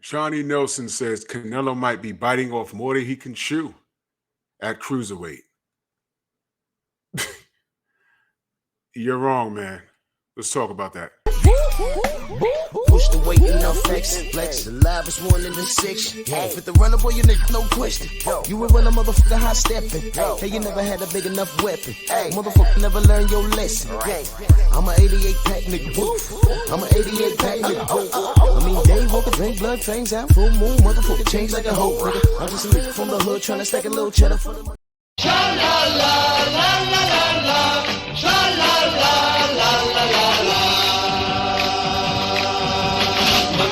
Johnny Nelson says Canelo might be biting off more than he can chew at cruiserweight. You're wrong, man. Let's talk about that. Push the weight enough flex the livest one in the section. Fit the runner, boy, you nigga, no question. You will run a motherfucker high stepping. Hey, you never had a big enough weapon. Motherfucker never learned your lesson. I'm a 88 pack nigga. I'm a 88 pack nigga. I mean, day walker, drink blood, fangs out, full moon, motherfucker change like a hoe. I'm just a nigga from the hood trying to stack a little cheddar for the money. Sha la la la la la la. Sha la la la la la la.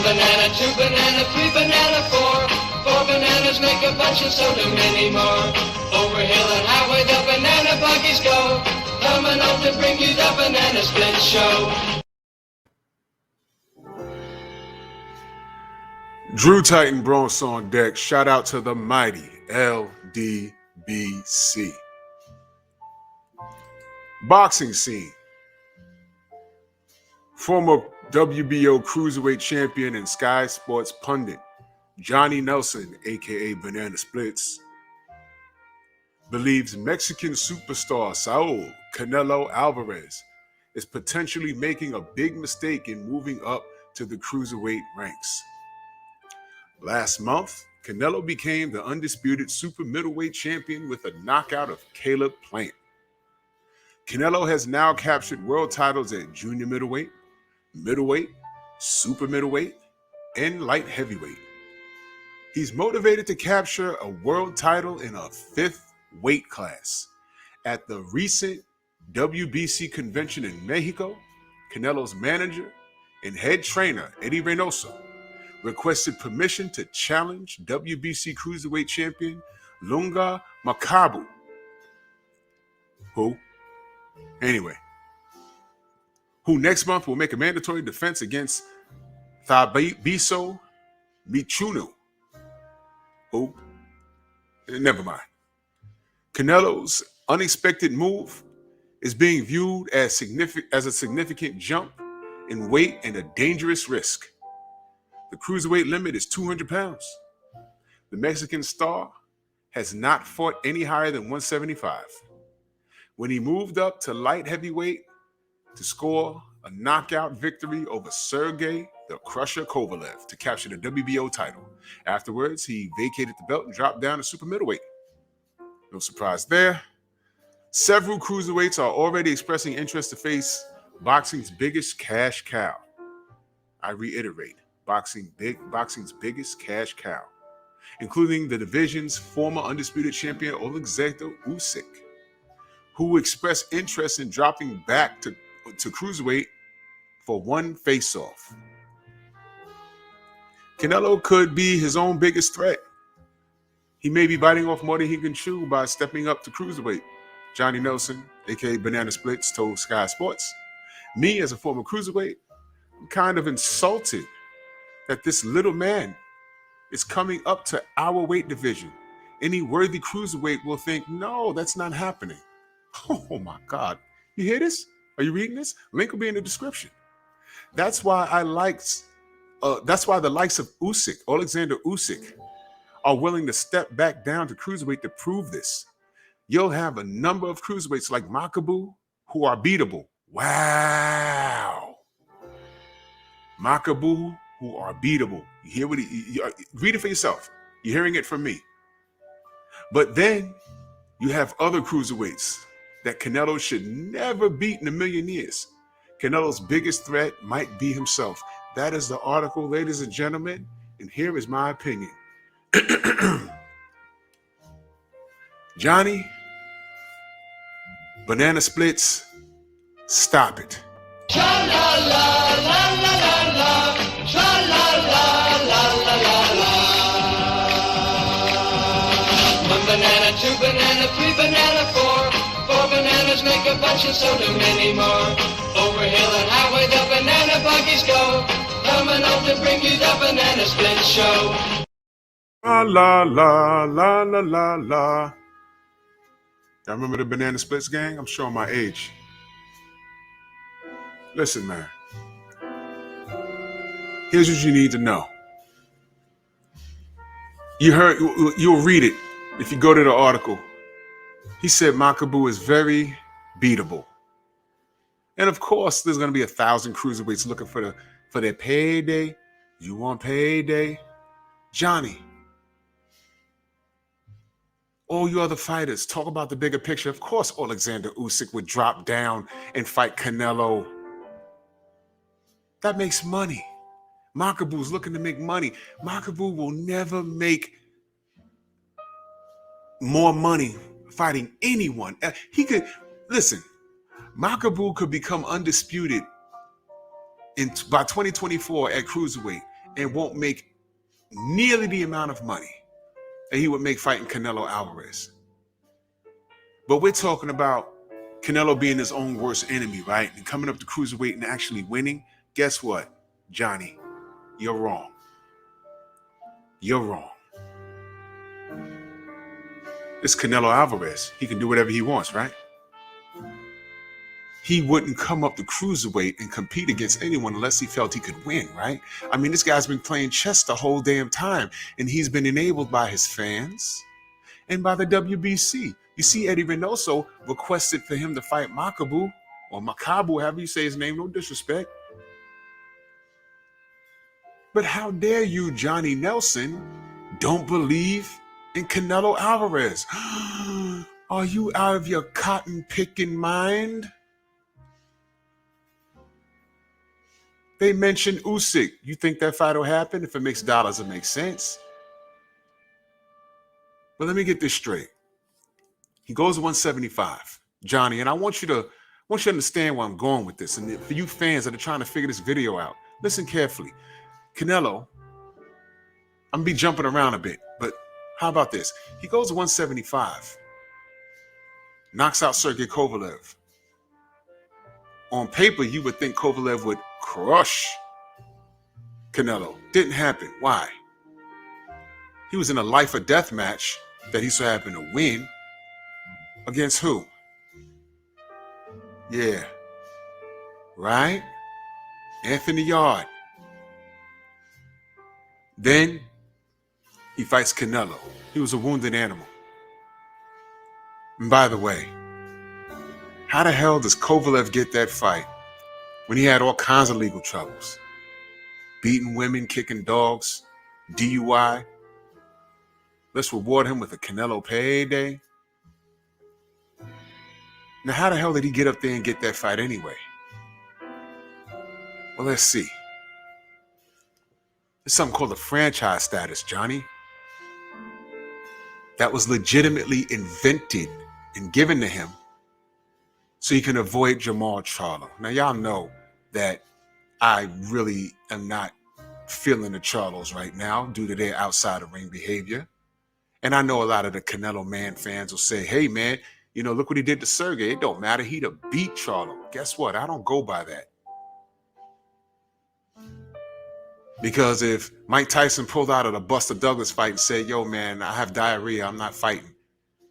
Banana, 2 banana, 3 banana, 4 bananas make a bunch and so do many more. Over hill and highway the banana buggies go, coming out to bring you the banana split show. Drew Titan Bronx on deck. Shout out to the mighty LDBC. Boxing scene. Former WBO Cruiserweight Champion and Sky Sports pundit Johnny Nelson, aka Banana Splits, believes Mexican superstar Saul Canelo Alvarez is potentially making a big mistake in moving up to the cruiserweight ranks. Last month, Canelo became the undisputed super middleweight champion with a knockout of Caleb Plant. Canelo has now captured world titles at junior middleweight, middleweight, super middleweight, and light heavyweight. He's motivated to capture a world title in a 5th weight class. At the recent WBC convention in Mexico, Canelo's manager and head trainer, Eddie Reynoso, requested permission to challenge WBC Cruiserweight champion Lunga Makabu. Who next month will make a mandatory defense against Thabiso Michunu. Never mind. Canelo's unexpected move is being viewed as a significant jump in weight and a dangerous risk. The cruiserweight limit is 200 pounds. The Mexican star has not fought any higher than 175. When he moved up to light heavyweight to score a knockout victory over Sergey the Crusher Kovalev to capture the WBO title. Afterwards, he vacated the belt and dropped down to super middleweight. No surprise there. Several cruiserweights are already expressing interest to face boxing's biggest cash cow. I reiterate, boxing's biggest cash cow, including the division's former undisputed champion Alexander Usyk, who expressed interest in dropping back to cruiserweight for one face-off. Canelo could be his own biggest threat. He may be biting off more than he can chew by stepping up to cruiserweight. Johnny Nelson, aka Banana Splits, told Sky Sports, "Me, as a former cruiserweight, I'm kind of insulted that this little man is coming up to our weight division. Any worthy cruiserweight will think, no, that's not happening." Oh my God. You hear this? Are you reading this? Link will be in the description. That's why the likes of Usyk, Alexander Usyk, are willing to step back down to cruiserweight to prove this. You'll have a number of cruiserweights like Makabu who are beatable. Wow. Makabu who are beatable. You hear what read it for yourself. You're hearing it from me. But then you have other cruiserweights that Canelo should never beat in a million years. Canelo's biggest threat might be himself. That is the article, ladies and gentlemen, and here is my opinion. Johnny, Banana Splits, stop it. Sha la la la la la la. Sha la la la la la la. 1 banana, 2 banana, 3 banana, 4 bananas make a bunch and so do many more. Over hill and highway the banana buggies go, coming out to bring you the banana split show. La la la la la la la. Y'all remember the Banana Splits gang? I'm showing my age. Listen, man. Here's what you need to know. You'll read it if you go to the article. He said Makabu is very beatable. And of course, there's going to be 1,000 cruiserweights looking for their payday. You want payday? Johnny, all you other fighters, talk about the bigger picture. Of course, Alexander Usyk would drop down and fight Canelo. That makes money. Makabu's looking to make money. Makabu will never make more money fighting anyone. He could, listen, Makabu could become undisputed by 2024 at cruiserweight and won't make nearly the amount of money that he would make fighting Canelo Alvarez. But we're talking about Canelo being his own worst enemy, right? And coming up to cruiserweight and actually winning. Guess what, Johnny? You're wrong. You're wrong. It's Canelo Alvarez. He can do whatever he wants, right? He wouldn't come up to cruiserweight and compete against anyone unless he felt he could win, right? I mean, this guy's been playing chess the whole damn time, and he's been enabled by his fans and by the WBC. You see, Eddie Reynoso requested for him to fight Makabu, or Makabu, however you say his name, no disrespect. But how dare you, Johnny Nelson, don't believe in Canelo Alvarez? Are you out of your cotton-picking mind? They mentioned Usyk. You think that fight will happen? If it makes dollars, it makes sense. But let me get this straight. He goes to 175, Johnny, and I want you to understand where I'm going with this. And for you fans that are trying to figure this video out, listen carefully. Canelo, I'm gonna be jumping around a bit, but how about this? He goes to 175, knocks out Sergey Kovalev. On paper, you would think Kovalev would crush Canelo. Didn't happen. Why? He was in a life or death match that he so happened to win. Against who? Yeah. Right? Anthony Yard. Then he fights Canelo. He was a wounded animal. And by the way, how the hell does Kovalev get that fight when he had all kinds of legal troubles? Beating women, kicking dogs, DUI. Let's reward him with a Canelo payday. Now, how the hell did he get up there and get that fight anyway? Well, let's see. There's something called a franchise status, Johnny. That was legitimately invented and given to him so he can avoid Jamal Charlo. Now, y'all know that I really am not feeling the Charlos right now due to their outside of ring behavior. And I know a lot of the Canelo Man fans will say, hey, man, you know, look what he did to Sergey. It don't matter. He'd have beat Charlo. Guess what? I don't go by that. Because if Mike Tyson pulled out of the Buster Douglas fight and said, yo, man, I have diarrhea, I'm not fighting.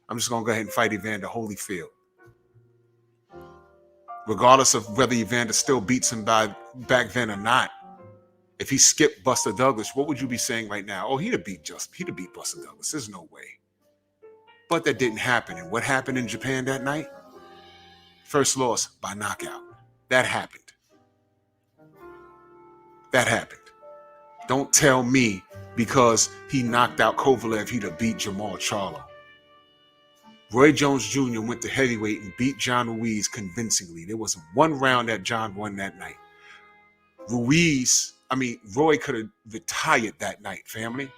I'm just going to go ahead and fight Evander Holyfield. Regardless of whether Evander still beats him back then or not, if he skipped Buster Douglas, what would you be saying right now? Oh, he'd have beat Buster Douglas. There's no way. But that didn't happen. And what happened in Japan that night? First loss by knockout. That happened. That happened. Don't tell me because he knocked out Kovalev, he'd have beat Jamal Charlo. Roy Jones Jr. went to heavyweight and beat John Ruiz convincingly. There was one round that John won that night. Roy could have retired that night, family,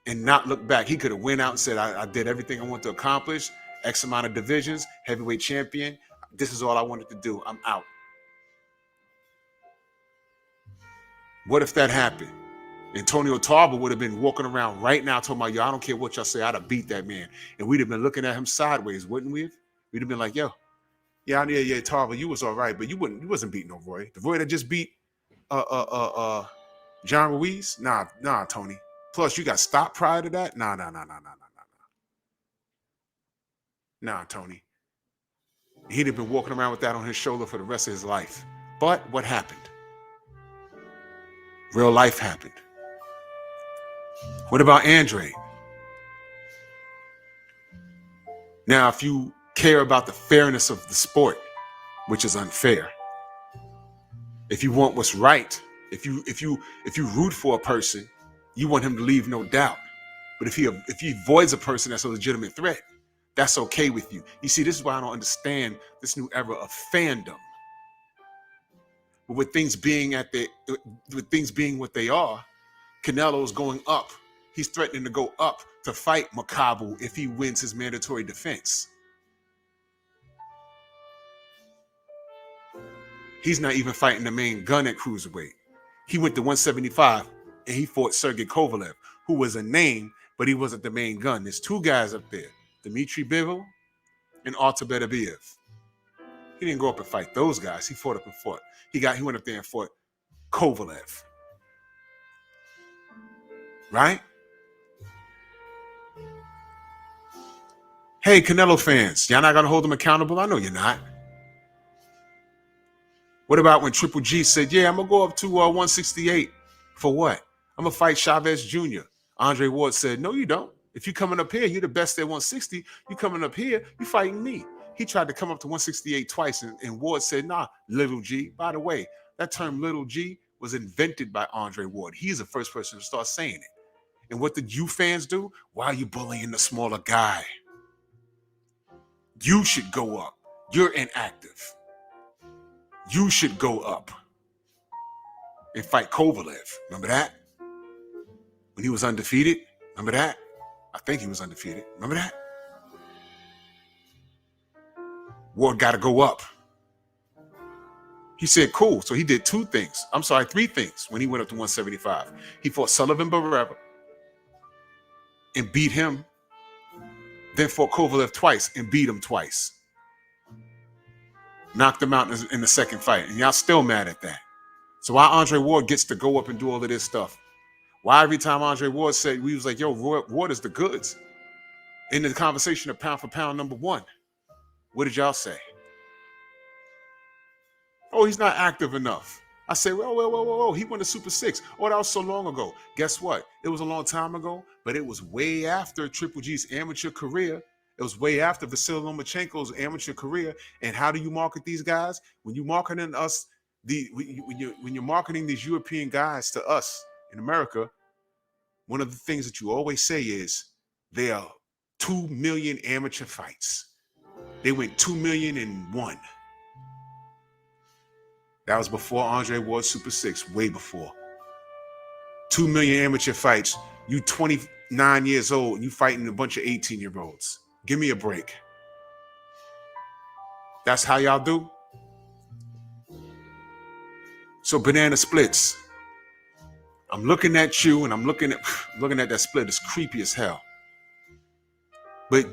and not look back. He could have went out and said, I did everything I want to accomplish, X amount of divisions, heavyweight champion. This is all I wanted to do. I'm out. What if that happened? Antonio Tarver would have been walking around right now talking about, yo, I don't care what y'all say, I'd have beat that man. And we'd have been looking at him sideways, wouldn't we? We'd have been like, yo, yeah, Tarver, you was all right, but you wasn't beating no Roy. The Roy that just beat John Ruiz? Nah, Tony. Plus, you got stopped prior to that? Nah. Nah, Tony. He'd have been walking around with that on his shoulder for the rest of his life. But what happened? Real life happened. What about Andre? Now, if you care about the fairness of the sport, which is unfair, if you want what's right, if you root for a person, you want him to leave no doubt. But if he avoids a person that's a legitimate threat, that's okay with you. You see, this is why I don't understand this new era of fandom. But with things being what they are, Canelo's going up. He's threatening to go up to fight Makabu if he wins his mandatory defense. He's not even fighting the main gun at cruiserweight. He went to 175 and he fought Sergey Kovalev, who was a name, but he wasn't the main gun. There's two guys up there, Dmitry Bivol and Artur Beterbiev. He didn't go up and fight those guys. He fought up and fought. He went up there and fought Kovalev. Right? Hey, Canelo fans, y'all not gonna hold him accountable? I know you're not. What about when Triple G said, yeah, I'm gonna go up to 168 for what? I'm gonna fight Chavez Jr. Andre Ward said, no, you don't. If you're coming up here, you're the best at 160. You coming up here, you fighting me. He tried to come up to 168 twice, and Ward said, nah, little G. By the way, that term little G was invented by Andre Ward. He's the first person to start saying it. And what did you fans do? Why are you bullying the smaller guy? You should go up. You're inactive. You should go up and fight Kovalev. Remember that? When he was undefeated? Remember that? I think he was undefeated. Remember that? Ward got to go up. He said, cool. So he did three things when he went up to 175. He fought Sullivan Barrera and beat him. Then fought Kovalev twice and beat him twice. Knocked him out in the second fight. And y'all still mad at that. So why Andre Ward gets to go up and do all of this stuff? Why every time Andre Ward said, we was like, yo, Ward is the goods. In the conversation of pound for pound number one, what did y'all say? Oh, he's not active enough. I said, whoa, he won the Super 6. Oh, that was so long ago. Guess what? It was a long time ago, but it was way after Triple G's amateur career. It was way after Vasily Lomachenko's amateur career. And how do you market these guys? When you're marketing us, when you're marketing these European guys to us in America, one of the things that you always say is there are 2 million amateur fights. They went 2 million and 1. That was before Andre Ward's Super 6, way before. 2 million amateur fights. You 29 years old and you fighting a bunch of 18-year-olds. Give me a break. That's how y'all do? So banana splits. I'm looking at you and I'm looking at that split. It's creepy as hell. But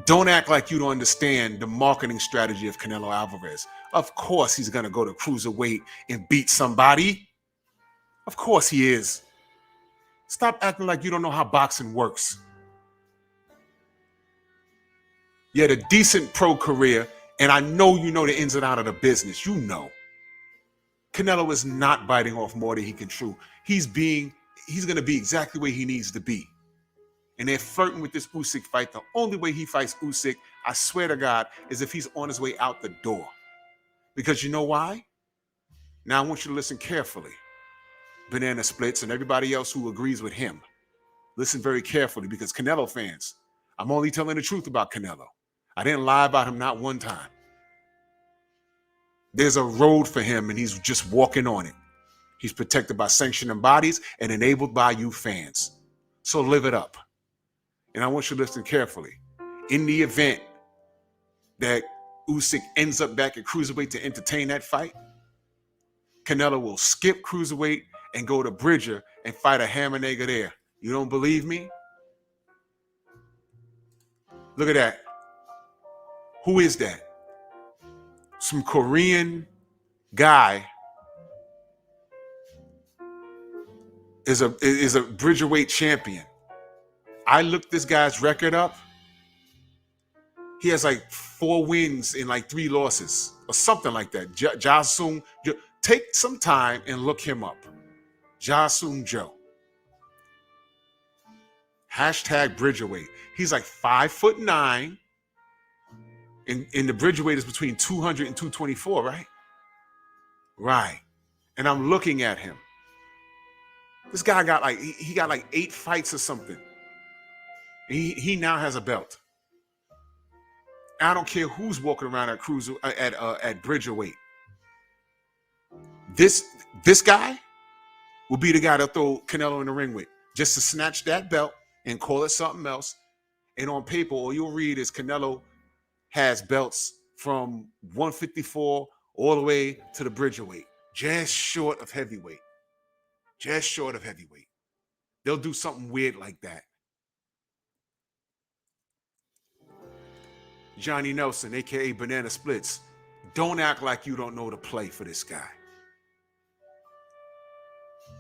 don't act like you don't understand the marketing strategy of Canelo Alvarez. Of course he's going to go to cruiserweight and beat somebody. Of course he is. Stop acting like you don't know how boxing works. You had a decent pro career, and I know you know the ins and outs of the business. You know. Canelo is not biting off more than he can chew. He's going to be exactly where he needs to be. And they're flirting with this Usyk fight. The only way he fights Usyk, I swear to God, is if he's on his way out the door. Because you know why? Now I want you to listen carefully. Banana Splits and everybody else who agrees with him. Listen very carefully, because Canelo fans, I'm only telling the truth about Canelo. I didn't lie about him not one time. There's a road for him and he's just walking on it. He's protected by sanctioning bodies and enabled by you fans. So live it up. And I want you to listen carefully. In the event that Usyk ends up back at cruiserweight to entertain that fight, Canelo will skip cruiserweight and go to Bridger and fight a hammer nigga there. You don't believe me? Look at that. Who is that? Some Korean guy is a Bridgerweight champion. I looked this guy's record up. He has like 4 wins and like 3 losses or something like that. Jasung, take some time and look him up. Jasung Joe. Hashtag Bridgerweight. He's like 5'9", and the Bridgerweight is between 200 and 224, right? Right. And I'm looking at him. This guy got like he got like 8 fights or something. He now has a belt. I don't care who's walking around at cruiser at Bridgerweight. This guy will be the guy to throw Canelo in the ring with, just to snatch that belt and call it something else. And on paper, all you'll read is Canelo has belts from 154 all the way to the Bridgerweight, just short of heavyweight. Just short of heavyweight. They'll do something weird like that. Johnny Nelson, aka Banana Splits, don't act like you don't know the play for this guy.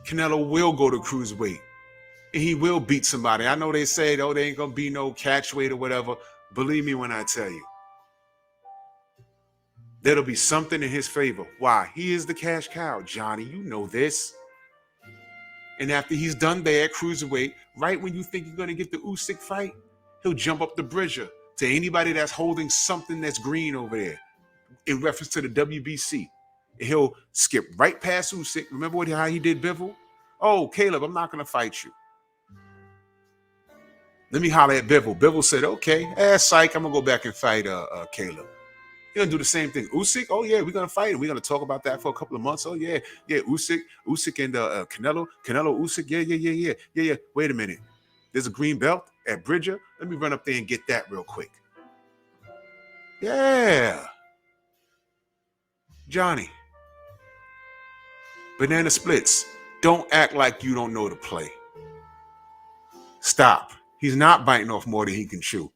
Canelo will go to cruiserweight, and he will beat somebody. I know they say, oh, they ain't gonna be no catchweight or whatever. Believe me when I tell you, there'll be something in his favor. Why? He is the cash cow, Johnny. You know this. And after he's done there at cruiserweight, right when you think you're gonna get the Usyk fight, he'll jump up the bridger to anybody that's holding something that's green over there in reference to the WBC. And he'll skip right past Usyk. Remember how he did Bivol? Oh, Caleb, I'm not going to fight you. Let me holler at Bivol. Bivol said, okay, psych, I'm going to go back and fight Caleb. He's going to do the same thing. Usyk, oh, yeah, we're going to fight him. We're going to talk about that for a couple of months. Oh, yeah, Usyk and Canelo, Usyk, yeah. Wait a minute. There's a green belt at Bridger. Let me run up there and get that real quick. Yeah. Johnny. Banana Splits. Don't act like you don't know the play. Stop. He's not biting off more than he can chew.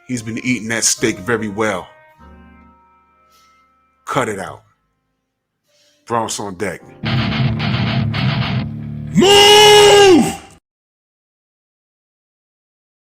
He's been eating that steak very well. Cut it out. Bronx on deck. Move!